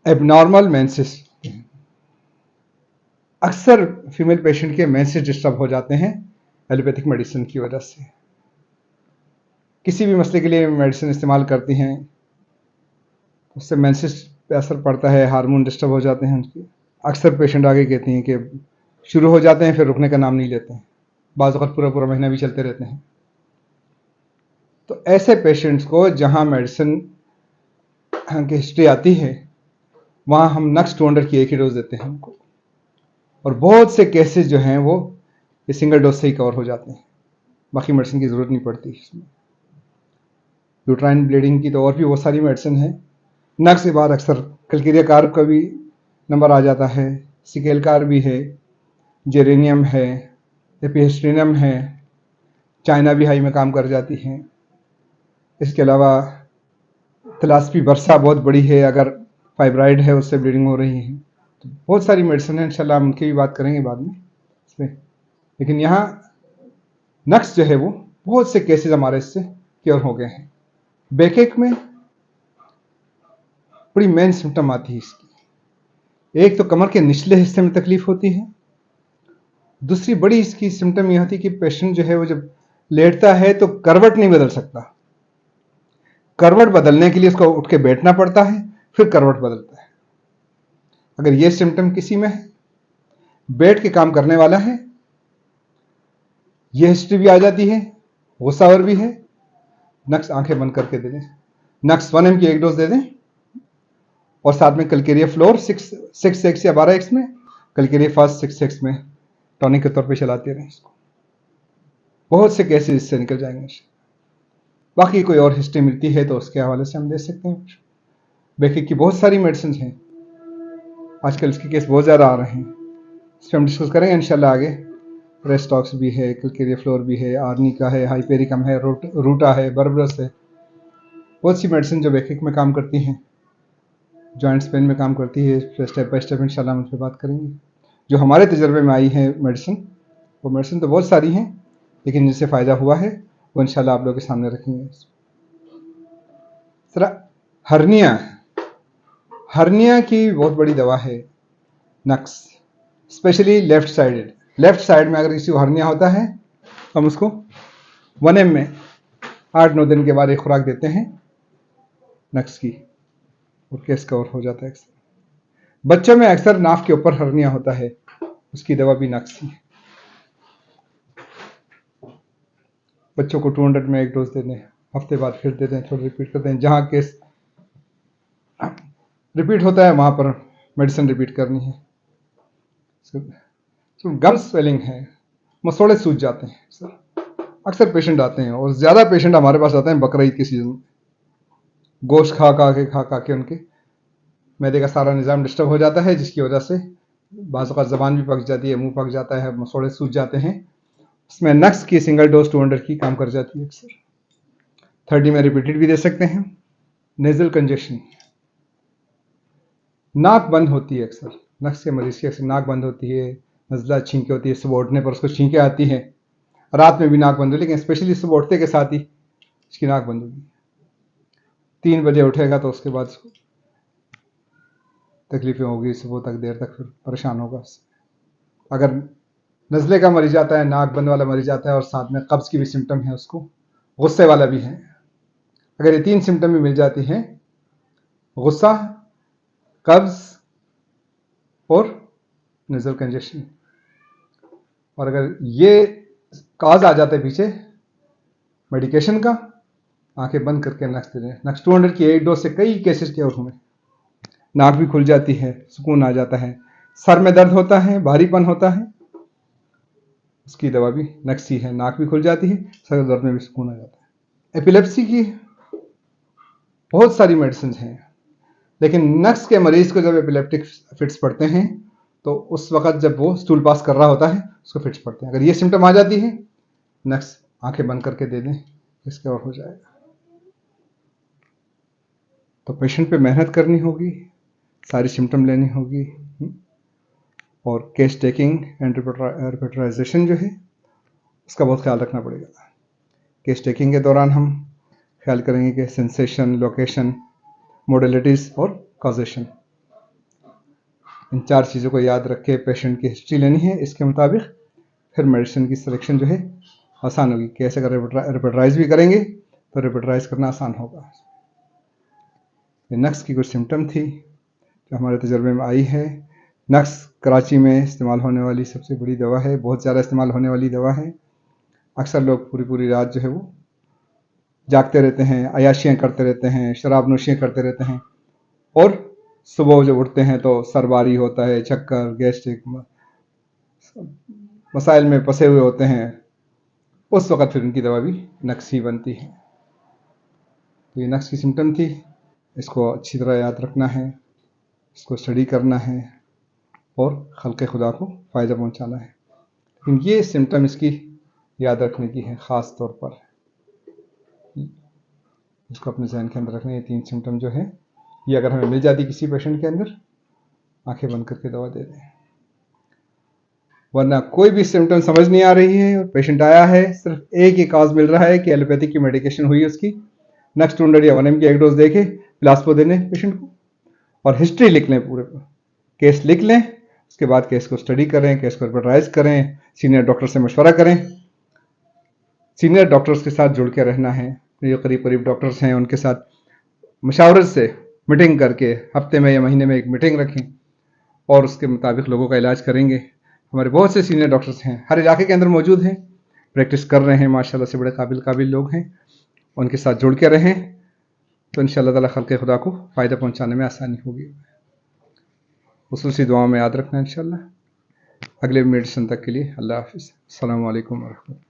Abnormal menses, अक्सर female patient के menses disturb हो जाते हैं एलोपैथिक मेडिसिन की वजह से। किसी भी मसले के लिए मेडिसिन इस्तेमाल करती हैं, उससे मेंसेस पे असर पड़ता है, हार्मोन डिस्टर्ब हो जाते हैं उनके। अक्सर पेशेंट आगे कहती हैं कि शुरू हो जाते हैं फिर रुकने का नाम नहीं लेते हैं, बाज़ वक़्त पूरा पूरा महीना भी चलते रहते हैं। तो ऐसे पेशेंट्स को जहाँ मेडिसिन की हिस्ट्री आती है वहाँ हम नक्स 200 की एक ही डोज देते हैं उनको, और बहुत से केसेस जो हैं वो ये सिंगल डोज से ही कवर हो जाते हैं, बाकी मेडिसिन की ज़रूरत नहीं पड़ती इसमें। यूट्राइन ब्लीडिंग की तो और भी बहुत सारी मेडिसिन है। नक्स के बाद अक्सर कल्केरिया कार्ब का भी नंबर आ जाता है, सिकेल कार्ब भी है, जेरेनियम है, एपिहेस्ट्रिनम है, चाइना भी हाई में काम कर जाती हैं। इसके अलावा थलास्पी वर्सा बहुत बड़ी है, अगर फाइब्राइड है उससे ब्लीडिंग हो रही है, तो बहुत सारी मेडिसिन है, इंशाल्लाह हम उनकी भी बात करेंगे बाद में इसमें। लेकिन यहाँ नक्स जो है वो बहुत से केसेस हमारे इससे क्योर हो गए हैं। बैकएक में बड़ी मेन सिम्टम आती है इसकी, एक तो कमर के निचले हिस्से में तकलीफ होती है, दूसरी बड़ी इसकी सिम्टम यह होती है कि पेशेंट जो है वो जब लेटता है तो करवट नहीं बदल सकता, करवट बदलने के लिए उसको उठ के बैठना पड़ता है, फिर करवट बदलता है। अगर ये सिम्टम किसी में है, बैठ के काम करने वाला है, ये हिस्ट्री भी आ जाती है, गुस्सावर भी है, नक्स आंखें बंद करके दे दें, नक्स 1 mg की एक डोज दे दें, और साथ में कल्केरिया फ्लोर 6x या 12x में, कल्केरिया फास्ट 6x में टॉनिक के तौर पे चलाते रहें इसको। बहुत से केसेस इससे निकल जाएंगे। बाकी कोई और हिस्ट्री मिलती है तो उसके हवाले से हम दे सकते हैं। बैकएक की बहुत सारी मेडिसिन हैं, आजकल इसके केस बहुत ज़्यादा आ रहे हैं, इस पर हम डिस्कस करेंगे इंशाल्लाह आगे। रेस्टॉक्स भी है, कल्केरिया फ्लोर भी है, आर्निका है, हाइपेरिकम है, रूटा है, बर्बरस है, बहुत सी मेडिसिन जो बैकएक में काम करती हैं, जॉइंट्स पेन में काम करती है। स्टेप बाय स्टेप इंशाल्लाह हम उस पर बात करेंगे। जो हमारे तजर्बे में आई है मेडिसिन, वो मेडिसिन तो बहुत सारी हैं, लेकिन जिससे फ़ायदा हुआ है वो इंशाल्लाह आप लोगों के सामने रखेंगे। सर, हर्निया, हर्निया की बहुत बड़ी दवा है Nux, specially left sided. Left side में अगर किसी को हर्निया होता है हम उसको 1 mg में 8-9 दिन के बाद एक खुराक देते हैं नक्स की, और केस कवर हो जाता है। बच्चों में अक्सर नाक के ऊपर हर्निया होता है, उसकी दवा भी नक्स की। बच्चों को 200 में एक डोज दे दें, हफ्ते बाद फिर दे दें, थोड़ा रिपीट कर दें, जहाँ केस रिपीट होता है वहाँ पर मेडिसिन रिपीट करनी है। गम स्वेलिंग है, मसोड़े सूज जाते हैं सर, अक्सर पेशेंट आते हैं, और ज़्यादा पेशेंट हमारे पास आते हैं बकरीद के सीज़न में। गोश्त खा के उनके मैदे का सारा निज़ाम डिस्टर्ब हो जाता है, जिसकी वजह से बाज़ औक़ात ज़बान भी पक जाती है, मुंह पक जाता है, मसोड़े सूज जाते हैं। इसमें नक्स की सिंगल डोज 200 की काम कर जाती है अक्सर। 30 में रिपीटेड भी दे सकते हैं। नेजल कंजेशन, नाक बंद होती है अक्सर, नक्स के मरीज की अक्सर नाक बंद होती है, नज़ला छींकें होती है, सुबह उठने पर उसको छींकें आती हैं, रात में भी नाक बंद होती है, लेकिन स्पेशली सुबह उठते के साथ ही इसकी नाक बंद होगी। 3 बजे उठेगा तो उसके बाद उसको तकलीफें होगी, सुबह तक देर तक फिर परेशान होगा। अगर नज़ले का मरीज आता है, नाक बंद वाला मरीज आता है, और साथ में कब्ज़ की भी सिम्टम है, उसको गुस्से वाला भी है, अगर ये 3 सिम्टम भी मिल जाती हैं, गुस्सा, कब्ज़ और नेज़ल कंजेशन, और अगर ये काज आ जाता है पीछे मेडिकेशन का, आंखें बंद करके नक्स दे दें। नक्स 200 की एक डोज से कई केसेस के और हुए, नाक भी खुल जाती है, सुकून आ जाता है, सर में दर्द होता है, भारीपन होता है, उसकी दवा भी नक्स ही है, नाक भी खुल जाती है, सर दर्द में भी सुकून आ जाता है। एपिलेप्सी की बहुत सारी मेडिसिन हैं, लेकिन नक्स के मरीज को जब एपिलेप्टिक फिट्स पड़ते हैं तो उस वक्त जब वो स्टूल पास कर रहा होता है उसको फिट्स पड़ते हैं। अगर ये सिम्टम आ जाती है, नक्स आंखें बंद करके दे दें, इसके और हो जाएगा। तो पेशेंट पे मेहनत करनी होगी, सारी सिम्टम लेनी होगी, और केस टेकिंग एंड रिपोर्टराइजेशन जो है उसका बहुत ख्याल रखना पड़ेगा। केस टेकिंग के दौरान हम ख्याल करेंगे कि सेंसेशन, लोकेशन, मोडलिटीज़ और कॉजेशन, इन 4 चीज़ों को याद रख के पेशेंट की हिस्ट्री लेनी है, इसके मुताबिक फिर मेडिसिन की सिलेक्शन जो है आसान होगी। कैसे अगर रेपिटाइज भी करेंगे तो रेपिटाइज करना आसान होगा। नक्स की कुछ सिम्टम थी जो हमारे तजर्बे में आई है। नक्स कराची में इस्तेमाल होने वाली सबसे बड़ी दवा है, बहुत ज़्यादा इस्तेमाल होने वाली दवा है। अक्सर लोग पूरी पूरी रात जो है वो जागते रहते हैं, अयाशियाँ करते रहते हैं, शराब नोशियाँ करते रहते हैं और सुबह जब उठते हैं तो सर भारी होता है, चक्कर, गैस्ट्रिक मसाइल में फंसे हुए होते हैं। उस वक़्त फिर उनकी दवा भी नक्स ही बनती है। तो ये नक्स की सिम्टम थी, इसको अच्छी तरह याद रखना है, इसको स्टडी करना है और खल्क़े खुदा को फ़ायदा पहुँचाना है। लेकिन ये सिम्टम इसकी याद रखने की है ख़ास तौर पर, इसको अपने ज़हन के अंदर रखना। ये 3 सिम्टम जो है ये अगर हमें मिल जाती किसी पेशेंट के अंदर, आंखें बंद करके दवा दे दें। वरना कोई भी सिम्टम समझ नहीं आ रही है और पेशेंट आया है, सिर्फ एक ही काज मिल रहा है कि एलोपैथिक की मेडिकेशन हुई उसकी, नेक्स्ट 200 या 1 mg की एक डोज देके प्लास्पो देने पेशेंट को और हिस्ट्री लिख लें, पूरे केस लिख लें। उसके बाद केस को स्टडी करें, केस को रिपोर्टराइज करें, सीनियर डॉक्टर से मशवरा करें। सीनियर डॉक्टर्स के साथ जुड़ के रहना है, जो करीब करीब डॉक्टर्स हैं उनके साथ मशावरत से मीटिंग करके हफ्ते में या महीने में एक मीटिंग रखें और उसके मुताबिक लोगों का इलाज करेंगे। हमारे बहुत से सीनियर डॉक्टर्स हैं, हर इलाके के अंदर मौजूद हैं, प्रैक्टिस कर रहे हैं, माशाल्लाह से बड़े काबिल लोग हैं। उनके साथ जुड़ के रहें तो इंशाअल्लाह ताला खल्क़े खुदा को फ़ायदा पहुँचाने में आसानी होगी। खुसूसी दुआ में याद रखना इंशाअल्लाह। अगले मेडिसिन तक के लिए अल्लाह हाफ़िज़। अस्सलामु अलैकुम व रहमतुल्लाह।